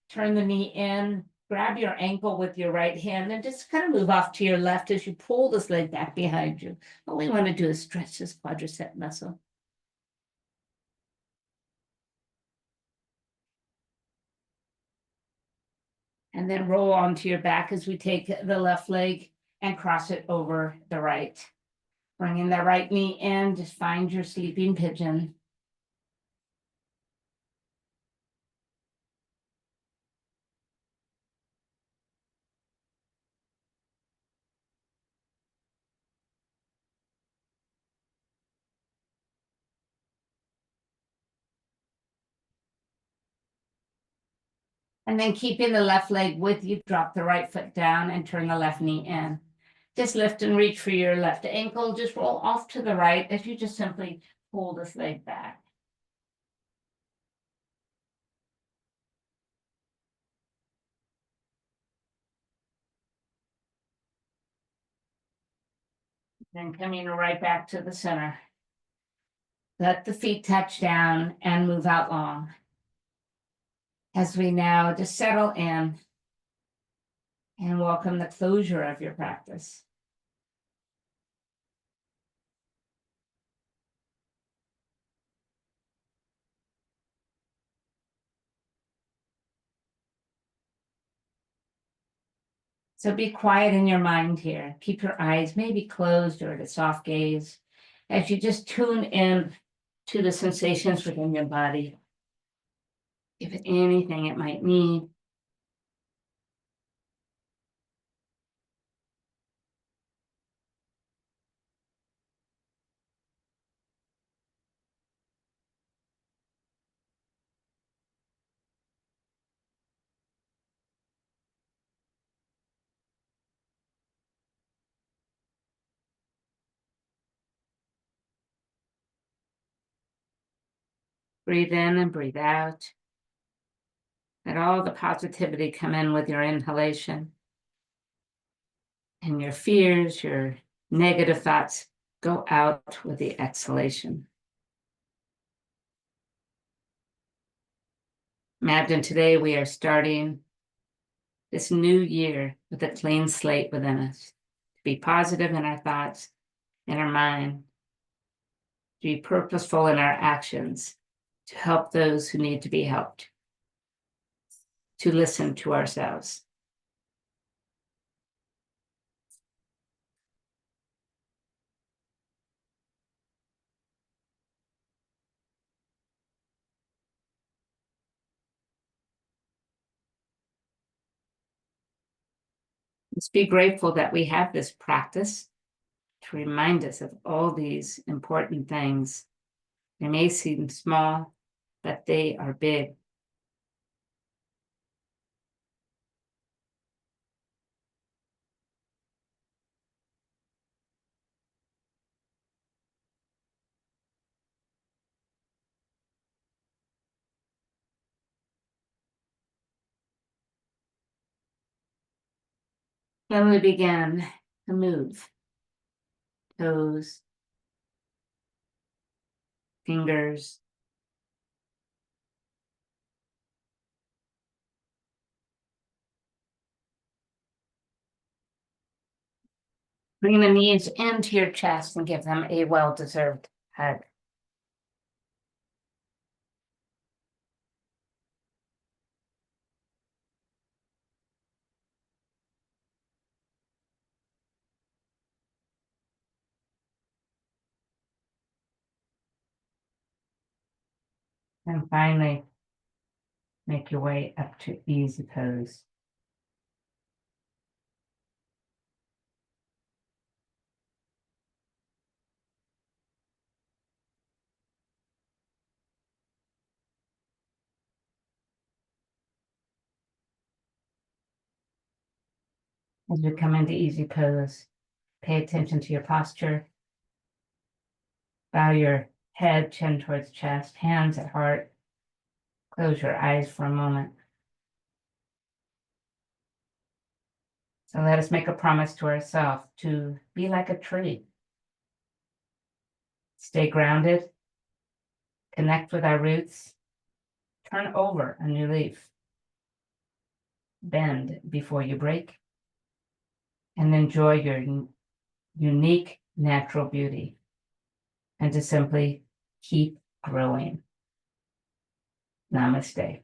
Turn the knee in, grab your ankle with your right hand, and just kind of move off to your left as you pull this leg back behind you. All we want to do is stretch this quadricep muscle. And then roll onto your back as we take the left leg and cross it over the right. Bringing the right knee in, just find your sleeping pigeon. And then keeping the left leg with you, drop the right foot down and turn the left knee in. Just lift and reach for your left ankle. Just roll off to the right as you just simply pull this leg back. Then coming right back to the center. Let the feet touch down and move out long. As we now just settle in and welcome the closure of your practice. So be quiet in your mind here. Keep your eyes maybe closed or at a soft gaze as you just tune in to the sensations within your body. Give it anything it might need. Breathe in and breathe out. Let all the positivity come in with your inhalation. And your fears, your negative thoughts go out with the exhalation. Imagine today we are starting this new year with a clean slate within us. To be positive in our thoughts, in our mind. To be purposeful in our actions. To help those who need to be helped. To listen to ourselves. Let's be grateful that we have this practice to remind us of all these important things. They may seem small, but they are big. Then we begin to move. Toes, fingers, bring the knees into your chest and give them a well-deserved hug. And finally, make your way up to easy pose. As we come into easy pose, pay attention to your posture. Bow your head, chin towards chest, hands at heart. Close your eyes for a moment. So let us make a promise to ourselves to be like a tree. Stay grounded, connect with our roots, turn over a new leaf, bend before you break, and enjoy your unique natural beauty, and to simply keep growing. Namaste.